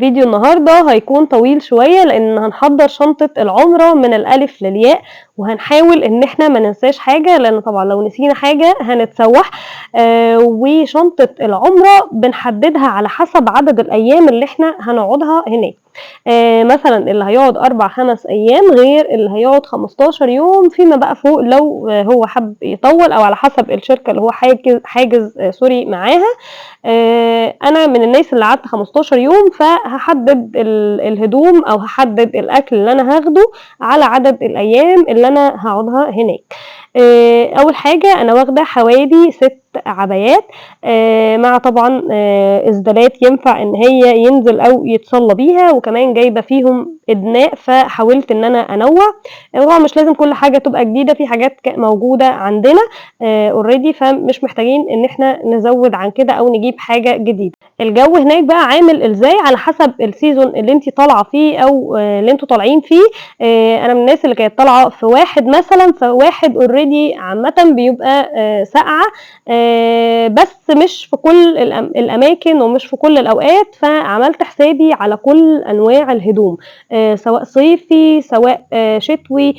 فيديو النهارده هيكون طويل شوية لأن هنحضّر شنطة العُمرة من الألف للياء، وهنحاول إن إحنا ما ننساش حاجة، لأن طبعًا لو نسينا حاجة هنتسوّح. وشنطة العُمرة بنحددها على حسب عدد الأيام اللي إحنا هنقعدها هناك. مثلًا اللي هيقعد 4، 5 أيام غير اللي هيقعد 15 يوم فيما بقى فوق لو هو حَب يطوّل أو على حسب الشركة اللي هو حاجز معاها. أنا من الناس اللي قعدت 15 يوم، فهاحدد الهدوم أو هاحدد الأكل اللي أنا هاخده على عدد الأيام اللي أنا هاقعدها هناك. أول حاجة أنا واخدة حوالي 6 عبايات مع طبعًا إسدالات ينفع إن هي ينزل أو يتصلّى بيها، وكمان جايبة فيهم إدناء، فحاولت إن أنا أنوّع. طبعًا مش لازم كل حاجة تبقى جديدة، في حاجات موجودة عندنا already، فمش محتاجين إن إحنا نزوّد عن كده أو نجيب حاجة جديدة. الجو هناك بقى عامل إزاي على حسب الseason اللي أنتِ طالعة فيه أو اللي أنتم طالعين فيه. أنا من الناس اللي كانت طالعة في 1 مثلًا، ف1 already عامةً بيبقى ساقعة، بس مش في كل الأماكن ومش في كل الأوقات، فعملت حسابي على كل أنواع الهدوم، سواء صيفي سواء شتوي.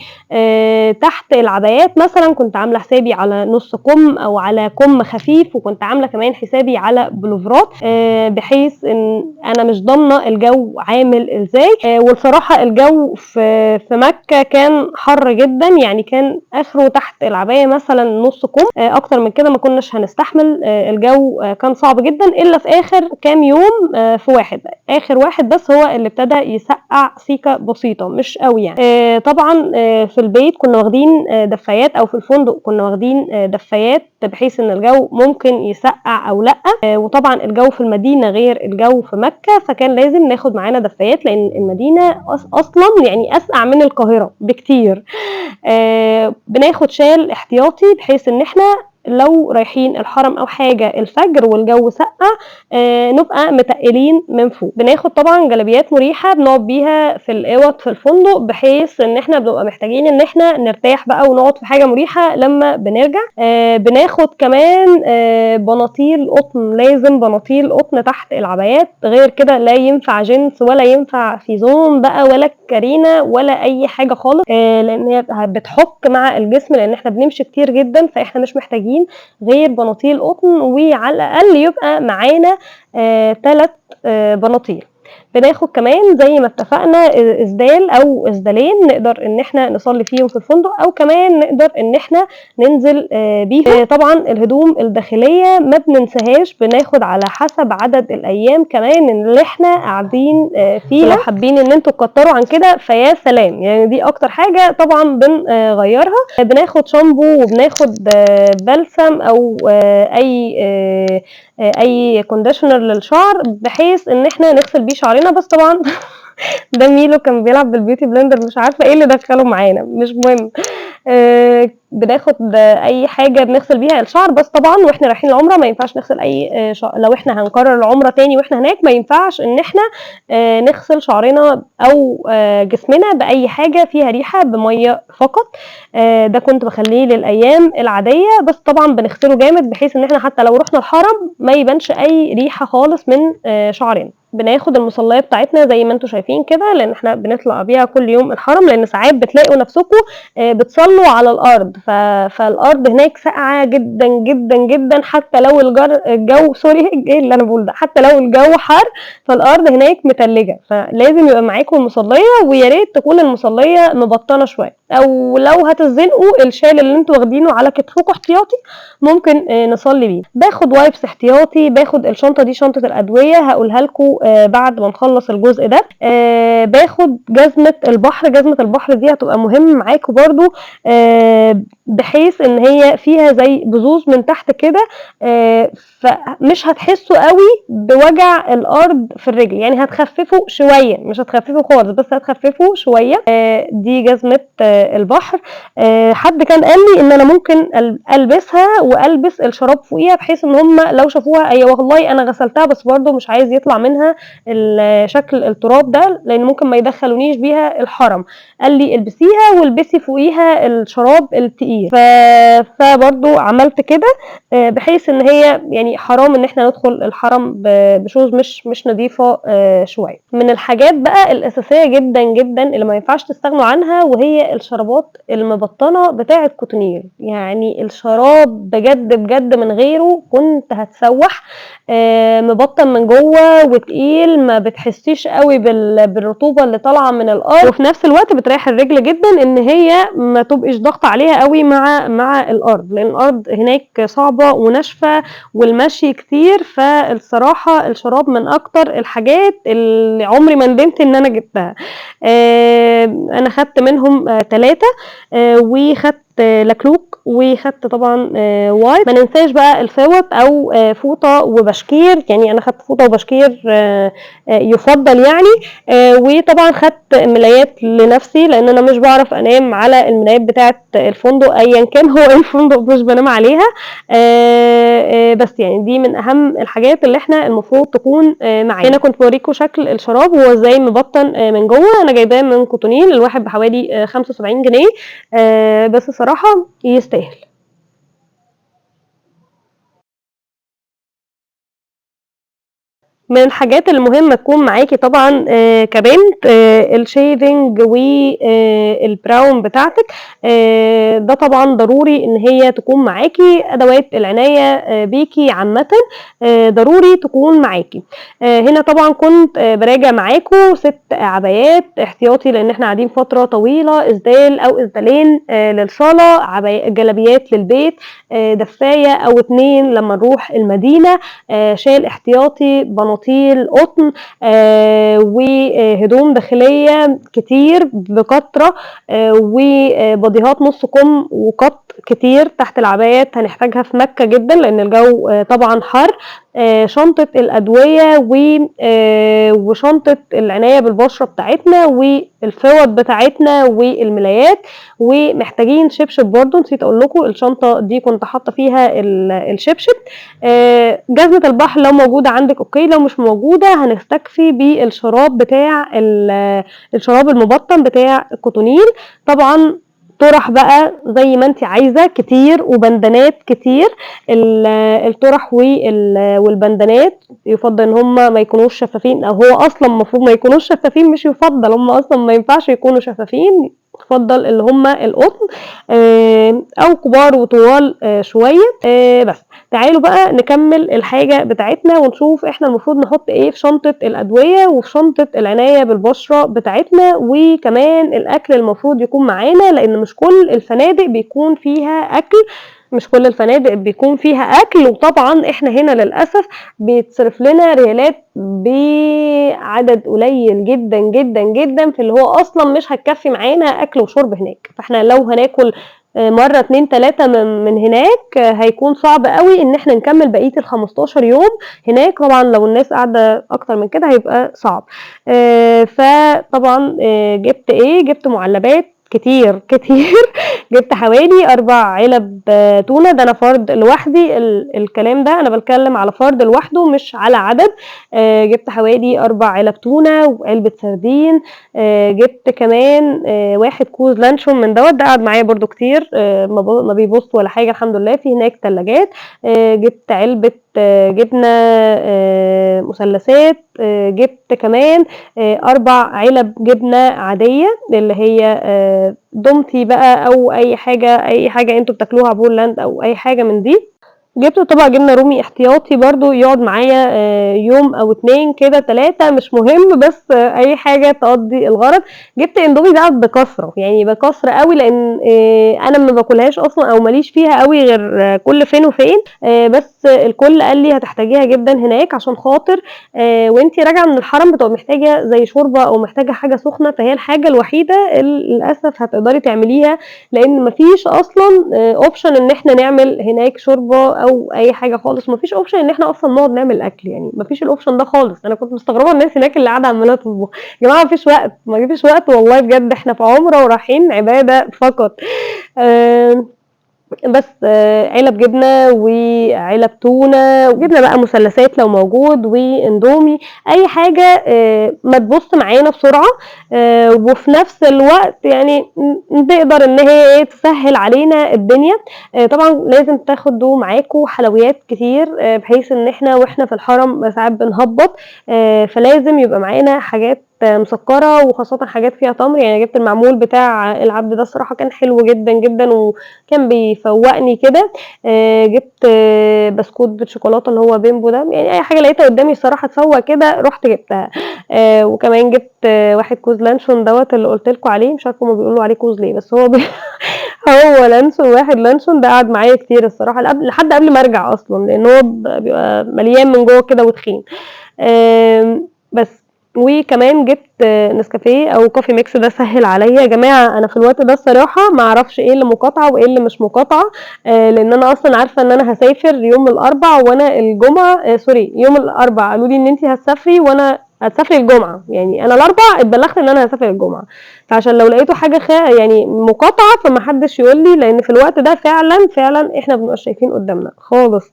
تحت العبايات مثلًا كنت عاملة حسابي على نُص كُم أو على كُم خفيف، وكنت عاملة كمان حسابي على بلوفرات، بحيث إن أنا مش ضامنة الجو عامل إزاي. والصراحة الجو في مكة كان حَر جدًا، يعني كان آخره تحت العباية مثلًا نُص كُم، أكتر من كده ما كناش هنستحمل. الجو كان صعب جدًا إلا في آخر كام يوم، في 1 آخر 1 بس هو اللي ابتدى يسقّع سيكة بسيطة مش أوي يعني. طبعًا في البيت كنا واخدين دفايات، أو في الفندق كنا واخدين دفايات بحيث إن الجو ممكن يسقّع أو لأ. وطبعًا الجو في المدينة غير الجو في مكة، فكان لازم ناخد معانا دفايات لإن المدينة أصلًا يعني أسقع من القاهرة بكتير. بناخد شال احتياطي بحيث إن إحنا لو رايحين الحرم أو حاجة الفجر والجو سقّع نبقى متقِّلين من فوق. بناخد طبعًا جلابيات مريحة بنقعد بيها في الأوَض في الفندق، بحيث إن إحنا بنبقى محتاجين إن إحنا نرتاح بقى ونقعد في حاجة مريحة لمّا بنرجع. بناخد كمان بناطيل قطن، لازم بناطيل قطن تحت العبايات، غير كده لا ينفع جينز ولا ينفع فيزون بقى ولا كارينا ولا أي حاجة خالص، لإن هي بتحُك مع الجسم، لإن إحنا بنمشي كتير جدًا، فإحنا مش محتاجين غير بناطيل قطن، وعلى الأقل يبقى معانا 3 بناطيل. بناخد كمان زي ما اتفقنا إسدال أو إسدالين نقدر إن إحنا نصلّي فيهم في الفندق، أو كمان نقدر إن إحنا ننزل بيهم. طبعًا الهدوم الداخلية ما بننساهاش، بناخد على حسب عدد الأيام كمان اللي إحنا قاعدين فيها. لو حابين إن أنتم تكتروا عن كده فيا سلام، يعني دي أكتر حاجة طبعًا بنغيّرها. بناخد شامبو وبناخد بلسم أو أي conditioner للشعر، بحيث إن إحنا نغسل بيه شعرنا. بس طبعًا ده ميلو كان بيلعب بالbeauty blender، مش عارفة إيه اللي دخّله معانا، مش مهم. بناخد أي حاجة بنغسل بيها الشعر، بس طبعًا وإحنا رايحين العُمرة ما ينفعش نغسل أي لو إحنا هنكرر العُمرة تاني وإحنا هناك ما ينفعش إن إحنا نغسل شعرنا أو جسمنا بأي حاجة فيها ريحة، بمَيّة فقط. ده كنت باخلّيه للأيام العادية، بس طبعًا بنغسله جامد بحيث إن إحنا حتى لو رُحنا الحرم ما يبانش أي ريحة خالص من شعرنا. بناخد المصلية بتاعتنا زي ما أنتم شايفين كده، لإن إحنا بنطلع بيها كل يوم الحرم، لإن ساعات بتلاقوا نفسكم بتصلّوا على الأرض، فالأرض هناك ساقعة جدًا، جدًا، جدًا، حتى لو الجو سوري إيه اللي أنا باقوله ده، حتى لو الجو حَر فالأرض هناك متلّجة، فلازم يبقى معاكم مصلية، ويا ريت تكون المصلية مبطّنة شوية، أو لو هتتزنقوا الشال اللي أنتم واخدينه على كتفكم احتياطي ممكن نصلّي بيه. باخد wipes احتياطي، باخد الشنطة دي شنطة الأدوية هاقولها لكم بعد ما نخلّص الجزء ده. باخد جزمة البحر، جزمة البحر دي هتبقى مهم معاكم برضه، بحيث إن هي فيها زي بُذوذ من تحت كده، فمش هتحسّوا أوي بوجع الأرض في الرجل، يعني هتخفّفوا شوية، مش هتخفّفوا خالص بس هتخفّفوا شوية. دي جزمة البحر. حد كان قال لي إن أنا ممكن ألبسها وألبس الشراب فوقيها، بحيث إن هم لو شافوها هي والله أنا غسلتها بس برضه مش عايز يطلع منها شكل التراب ده، لأن ممكن ما يدخلونيش بيها الحرم. قال لي البسيها والبسي فوقيها الشراب التقيل، فبرضه عملت كده، بحيث إن هي يعني حرام إن إحنا ندخل الحرم بشوز مش نضيفة شوية. من الحاجات بقى الأساسية جدًا، جدًا اللي ما ينفعش تستغنوا عنها وهي الشرابات المبطنة بتاعة كوتونيل. يعني الشراب بجد، بجد من غيره كنت هاتسوح، مبطن من جوه وتقيل، ما بتحسيش أوي بالرطوبة اللي طالعة من الأرض، وفي نفس الوقت بتريح الرجل جدًا إن هي ما تبقيش ضاغطة عليها أوي مع الأرض، لأن الأرض هناك صعبة وناشفة والمشي كتير. فالصراحة الشراب من أكتر الحاجات اللي عمري ما ندمت إن أنا جبتها. أنا خدت منهم 3، وخدت لكلوك، وخدت طبعًا وايت. ما ننساش بقى الفوط أو فوطة وبشكير، يعني أنا خدت فوطة وبشكير يُفضّل يعني. وطبعًا خدت ملايات لنفسي، لأن أنا مش باعرف أنام على الملايات بتاعة الفندق أيًا كان هو إيه الفندق مش بانام عليها. بس يعني دي من أهم الحاجات اللي إحنا المفروض تكون معانا. هنا كنت باوريكم شكل الشراب وهو إزاي مبطن من جوه. أنا جايباه من كوتونيل، الواحد بحوالي 75 جنيه، بس الصراحة يستاهل. من الحاجات المهمة تكون معاكِ طبعًا كبنت الshaving والbrown بتاعتِك. ده طبعًا ضروري إن هي تكون معاكِ. أدوات العناية بيكِ عامةً ضروري تكون معاكِ. هنا طبعًا كنت باراجع معاكم 6 عبايات احتياطي، لإن إحنا قاعدين فترة طويلة، إسدال أو إسدالين للصلاة، جلابيات للبيت، دفاية أو 2 لمّا نروح المدينة، شال احتياطي، بناطيل قطن، وهدوم داخلية كتير بكترة، وباديهات نُص كُم وقط كتير تحت العبايات هنحتاجها في مكة جدًا لإن الجو طبعًا حَر. شنطة الأدوية وشنطة العناية بالبشرة بتاعتنا والفوط بتاعتنا والملايات، ومحتاجين شبشب برضه نسيت أقول لكم الشنطة دي كنت حاطة فيها الشبشب. جزمة البحر لو موجودة عندِك أوكي، لو مش موجودة هنستكفي بالشراب بتاع الشراب المبطن بتاع الكوتونيل. طبعًا طُرح بقى زي ما أنتِ عايزة كتير وبندانات كتير. الطُرح والبندانات يُفضّل إن هُم ما يكونوش شفافين، أو هو أصلًا المفروض ما يكونوش شفافين مش يُفضّل، هُم أصلًا ما ينفعش يكونوا شفافين، يُفضّل اللي هُم القطن، أو كبار وطوال شوية. بس تعالوا بقى نكمّل الحاجة بتاعتنا ونشوف إحنا المفروض نحُط إيه في شنطة الأدوية وفي شنطة العناية بالبشرة بتاعتنا، وكمان الأكل المفروض يكون معانا، لإن مش كل الفنادق بيكون فيها أكل، مش كل الفنادق بيكون فيها أكل. وطبعًا إحنا هنا للأسف بيتصرف لنا ريالات بعدد قليل جدًا، جدًا، جدًا في اللي هو أصلًا مش هتكفّي معانا أكل وشرب هناك. فإحنا لو هناكل مرّة 2، 3 من هناك هيكون صعب أوي إن إحنا نكمّل بقية ال15 يوم هناك. طبعًا لو الناس قاعدة أكتر من كده هيبقى صعب. فطبعًا جِبت إيه، جِبت مُعلبات كتير، كتير جِبت حوالي 4 علب تونة، ده أنا فرد لوحدي. الكلام ده أنا باتكلم على فرد لوحده مش على عدد. جِبت حوالي 4 علب تونة وعلبة سردين. جِبت كمان 1 كوز لانشون من دوّة، ده قعد معايا برضه كتير، ما بيبوظ ولا حاجة الحمد لله، في هناك تلاجات. جِبت علبة جبنة مثلثات. جِبت كمان 4 علب جبنة عادية اللي هي دومتي بقى أو أي حاجة أنتم بتاكلوها بورلاند أو أي حاجة من دي. جِبت طبق جبنة رومي احتياطي برضه يقعد معايا يوم أو 2 كده 3 مش مهم، بس أي حاجة تقضّي الغرض. جِبت إندومي بقى بكثرة، يعني بكثرة أوي، لإن أنا ما باكلهاش أصلًا أو ما ليش فيها أوي غير كل فين وفين. بس الكل قال لي هتحتاجيها جدًا هناك عشان خاطر وأنتِ راجعة من الحرم بتبقي محتاجة زي شوربة أو محتاجة حاجة سخنة، فهي الحاجة الوحيدة للأسف هتقدري تعمليها، لإن ما فيش أصلًا option إن إحنا نعمل هناك شوربة أو أي حاجة خالص، ما فيش option إن إحنا أصلًا نقعد نعمل أكل، يعني ما فيش الoption ده خالص. أنا كنت مستغربة الناس هناك اللي قاعدة عمّالة تطبخ، يا جماعة ما فيش وقت، ما فيش وقت والله بجد، إحنا في عُمرة ورايحين عبادة فقط. آآ بس علب جبنة وعلب تونة وجبنة بقى مثلثات لو موجود واندومي، أي حاجة ما تبوظش معانا بسرعة، وفي نفس الوقت يعني تقدر إن هي إيه تسهّل علينا الدنيا. طبعًا لازم تاخدوا معاكم حلويات كتير، بحيث إن إحنا وإحنا في الحرم ساعات بنهبّط، فلازم يبقى معانا حاجات مسكّرة وخاصةً حاجات فيها تمر. يعني جِبت المعمول بتاع العبد ده الصراحة كان حلو جدًا، جدًا وكان بيفوّقني كده. جِبت بسكوت بالشوكولاتة اللي هو بيمبو ده، يعني أي حاجة لقيتها قدّامي الصراحة تفوّق كده رُحت جِبتها. وكمان جِبت واحد كوز لانشون دوّة اللي قُلت لكم عليه، مش عارفة هُم بيقولوا عليه كوز ليه، بس هو هو لانشون واحد لانشون ده قعد معايا كتير الصراحة لحد قبل ما أرجع أصلًا، لإن هو بيبقى مليان من جوّه كده وتخين. بس. وكمان جِبت نسكافيه أو coffee mix ده سهِّل عليّا. يا جماعة أنا في الوقت ده الصراحة ما أعرفش إيه اللي مقاطعة وإيه اللي مش مقاطعة، لإن أنا أصلًا عارفة إن أنا هاسافر يوم الأربع وأنا الجمعة sorry يوم الأربع قالوا لي إن أنتِ هتسافري وأنا هتسافري الجمعة، يعني أنا الأربع اتبلّغت إن أنا هاسافر الجمعة، فعشان لو لقيتوا حاجة يعني مقاطعة فما حدّش يقول لي، لإن في الوقت ده فعلًا، فعلًا إحنا ما بنبقاش شايفين قدّامنا خالص.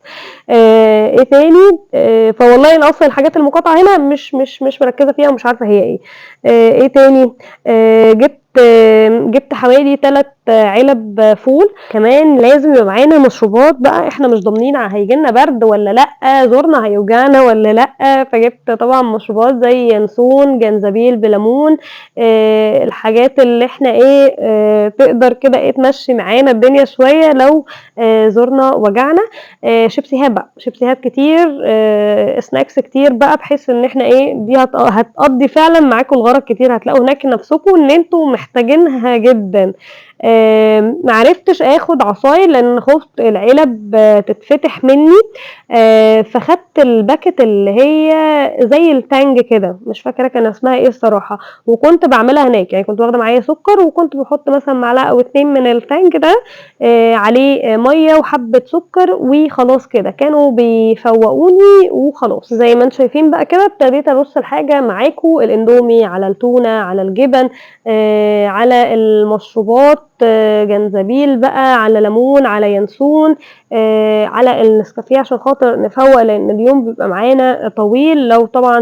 إيه تاني، فوالله أنا أصلًا الحاجات المقاطعة هنا مش مركّزة فيها ومش عارفة هي إيه. إيه تاني، جِبت حوالي 3 علب فول. كمان لازم يبقى معانا مشروبات بقى، إحنا مش ضامنين هييجي لنا برد والّا لأ، زورنا هيوجعنا والّا لأ، فجِبت طبعًا مشروبات زي ينسون، جنزبيل بليمون، الحاجات اللي إحنا إيه، تقدر كده إيه تمشّي معانا الدنيا شوية لو زورنا وجعنا. شيبسيهات بقى، شيبسيهات كتير، snacks كتير بقى، بحيث إن إحنا إيه دي هتقضّي فعلًا معاكم الغرض كتير، هتلاقوا هناك نفسكم إن أنتم محتاجينها جدًا. ما عرفتش آخد عصاير لإن خُفت العلب تتفتح منّي، فخدت الباكت اللي هي زي التانج كده، مش فاكرة كان اسمها إيه الصراحة، وكنت باعملها هناك، يعني كنت واخدة معايا سُكّر وكنت باحط مثلًا معلقة أو 2 من التانج ده، عليه مَيّة وحبّة سُكّر وخلاص كده، كانوا بيفوّقوني وخلاص. زي ما أنتم شايفين بقى كده ابتديت أرُص الحاجة معاكم، الإندومي، على التونة، على الجبن، على المشروبات، جنزبيل بقى، على ليمون، على ينسون، على النسكافيه عشان خاطر نفوّق، لإن اليوم بيبقى معانا طويل. لو طبعًا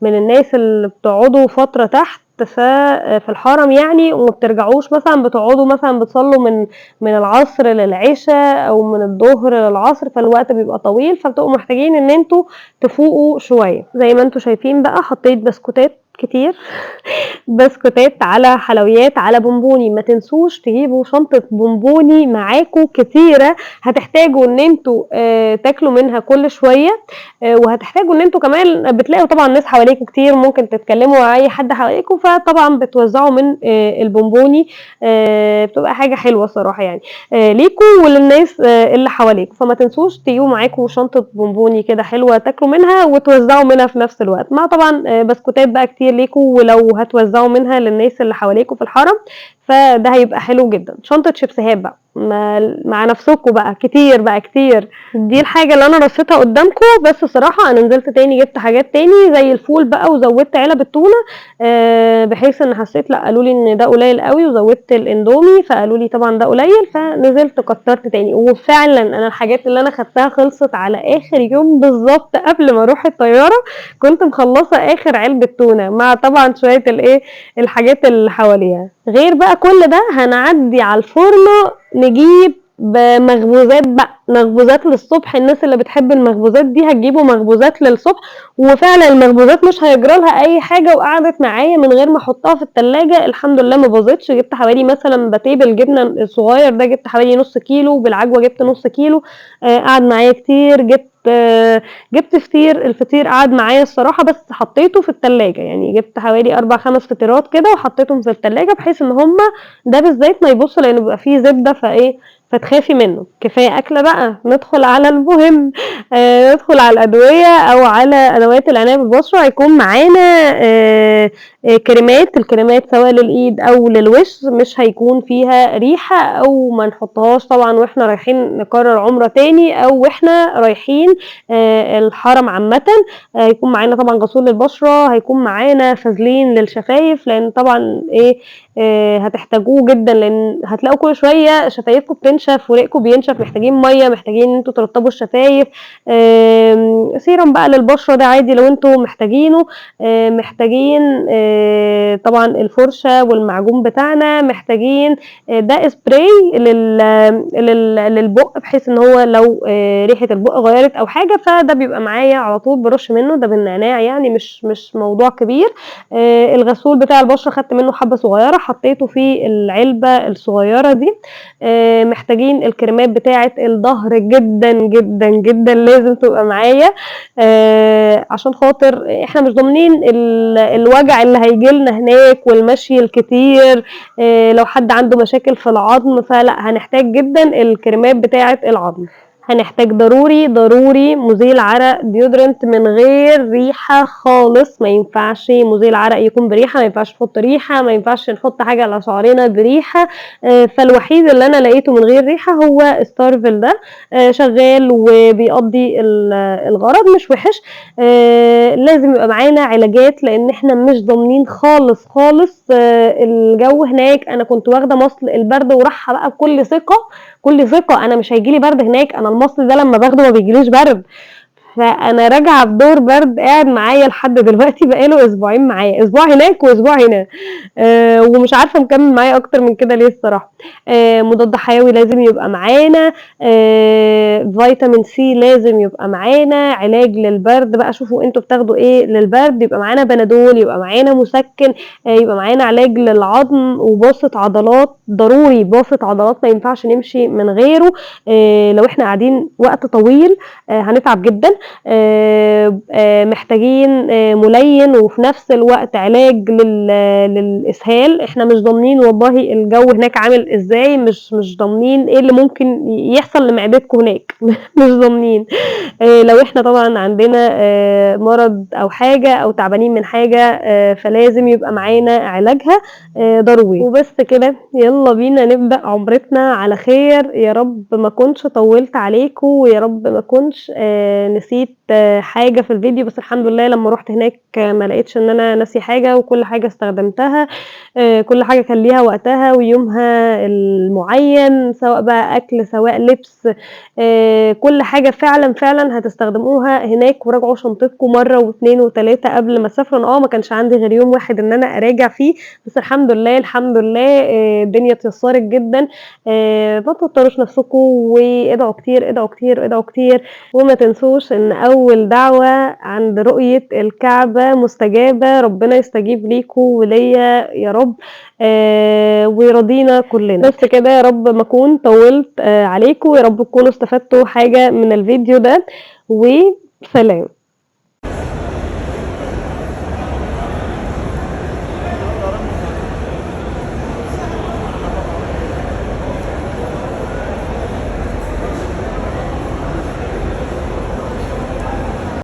من الناس اللي بتقعدوا فترة تحت في الحرم يعني وما بترجعوش مثلًا، بتقعدوا مثلًا بتصلّوا من العصر للعشا أو من الضهر للعصر، فالوقت بيبقى طويل، فبتبقوا محتاجين إن أنتم تفوقوا شوية. زي ما أنتم شايفين بقى حطيت بسكوتات كتير، بسكوتات، على حلويات، على بونبوني. ما تنسوش تجيبوا شنطة بونبوني معاكم كتيرة، هتحتاجوا إن أنتم تاكلوا منها كل شوية، وهتحتاجوا إن أنتم كمان بتلاقوا طبعًا ناس حواليكم كتير، ممكن تتكلموا مع أي حد حواليكم، فطبعًا بتوزّعوا من البونبوني، بتبقى حاجة حلوة الصراحة يعني، ليكم وللناس اللي حواليكم. فما تنسوش تجيبوا معاكم شنطة بونبوني كده حلوة تاكلوا منها وتوزّعوا منها في نفس الوقت، مع طبعًا بسكوتات بقى كتير ليكم، ولو هتوزّعوا منها للناس اللي حواليكم في الحرم، فده هيبقى حلو جدًا. شنطة شيبسيهات بقى مع نفسكم بقى كتير بقى كتير. دي الحاجة اللي أنا رصيتها قدّامكم، بس الصراحة أنا نزلت تاني جِبت حاجات تاني زي الفول بقى وزوّدت علب التونة، بحيث إن حسّيت لأ، قالوا لي إن ده قليل أوي، وزوّدت الإندومي فقالوا لي طبعًا ده قليل، فنزلت كتّرت تاني. وفعلًا أنا الحاجات اللي أنا خدتها خلصت على آخر يوم بالضبط قبل ما أروح الطيارة، كنت مخلّصة آخر علبة تونة مع طبعًا شوية الإيه، الحاجات اللي حواليها. غير بقى كل ده هنعدّي على الفرن نجيب مخبوزات بقى، مخبوزات للصبح. الناس اللي بتحب المخبوزات دي هتجيبوا مخبوزات للصبح، وفعلًا المخبوزات مش هيجرى لها أي حاجة وقعدت معايا من غير ما أحطها في التلاجة، الحمد لله ما باظتش. جِبت حوالي مثلًا باتيه بالجبنة الصغير ده، جِبت حوالي نُص كيلو، بالعجوة جِبت نُص كيلو، قعد معايا كتير. جِبت جبت فطير، الفطير قعد معايا الصراحة بس حطيته في التلاجة، يعني جبت حوالي 4 5 فطيرات كده وحطيتهم في التلاجة بحيث ان هما ده بالذات ما يبص لان بيبقى فيه زبدة فتخافي منه. كفاية أكلة بقى، ندخل على المهم. ندخل على الأدوية أو على أدوات العناية بالبشرة. هيكون معانا كريمات، الكريمات سواء للإيد أو للوش مش هيكون فيها ريحة أو ما نحطهاش طبعا واحنا رايحين نكرر عمرة تاني أو واحنا رايحين الحرم عامة. هيكون معانا طبعا غسول للبشرة، هيكون معانا فازلين للشفايف لأن طبعا هتحتاجوه جدا لأن هتلاقوا كل شوية شفايفكم بتنشف وريقكم بينشف، محتاجين مية، محتاجين ان انتوا ترطبوا الشفايف. سيرم بقى للبشرة ده عادي لو انتوا محتاجينه. محتاجين طبعا الفرشة والمعجون بتاعنا، محتاجين ده سبراي للبق بحيث ان هو لو ريحة البق غيرت او حاجة فده بيبقى معايا على طول برش منه، ده بالنعناع يعني مش موضوع كبير. الغسول بتاع البشرة خدت منه حبة صغيرة حطيته في العلبة الصغيرة دي. محتاجين الكريمات بتاعة الظهر جدا جدا جدا لازم تبقى معايا عشان خاطر احنا مش ضامنين الوجع اللي هيجيلنا هناك والمشي الكتير. لو حد عنده مشاكل في العظم فلا هنحتاج جدا الكريمات بتاعة العظم. هنحتاج ضروري مزيل عرق ديودرنت من غير ريحة خالص، ما ينفعش مزيل عرق يكون بريحة، ما ينفعش نحط ريحة، ما ينفعش نحط حاجة على شعرنا بريحة. فالوحيد اللي انا لقيته من غير ريحة هو ستارفل ده. شغال وبيقضي الغرض مش وحش. لازم يبقى معانا علاجات لان احنا مش ضامنين خالص الجو هناك. انا كنت واخدة مصل البرد وراحة بقى بكل ثقة انا مش هيجيلي برد هناك، انا المصل ده لما باخده ما بيجيليش برد. فانا راجعه بدور برد قاعد معايا لحد دلوقتي بقاله اسبوعين معايا، اسبوع هناك واسبوع هنا. ومش عارفه مكمل معايا اكتر من كده ليه الصراحه. مضاد حيوي لازم يبقى معانا. فيتامين سي لازم يبقى معانا. علاج للبرد بقى شوفوا انتوا بتاخدوا ايه للبرد، يبقى معانا بنادول، يبقى معانا مسكن، يبقى معانا علاج للعظم وباسط عضلات. ضروري باسط عضلات ما ينفعش نمشي من غيره. لو احنا قاعدين وقت طويل هنتعب جدا. محتاجين ملين وفي نفس الوقت علاج للإسهال. احنا مش ضامنين والله الجو هناك عامل ازاي، مش ضامنين ايه اللي ممكن يحصل لمعدتكم هناك مش ضامنين. لو احنا طبعا عندنا مرض او حاجة او تعبانين من حاجة فلازم يبقى معانا علاجها ضروري. وبس كده، يلا بينا نبدأ عمرتنا على خير. يا رب ما كنتش طولت عليكم ويا رب ما كنتش نسيت حاجة في الفيديو، بس الحمد لله لما رحت هناك ما لقيتش ان انا ناسي حاجة وكل حاجة استخدمتها. كل حاجة كان ليها وقتها ويومها المعين، سواء بقى اكل سواء لبس. كل حاجة فعلا هتستخدموها هناك. وراجعوا شنطتكم مرة واثنين وثلاثة قبل ما اسافر. ما كانش عندي غير يوم واحد ان انا اراجع فيه، بس الحمد لله الدنيا اتيسرت جدا. ما توتروش نفسكم وادعوا كتير. وما تنسوش ان اول دعوة عند رؤية الكعبة مستجابة، ربنا يستجيب ليكم وليا يا رب. ويرضينا كلنا. بس كده، يا رب ما اكون طولت عليكم، يا رب تكونوا استفدتوا حاجة من الفيديو ده، وسلام.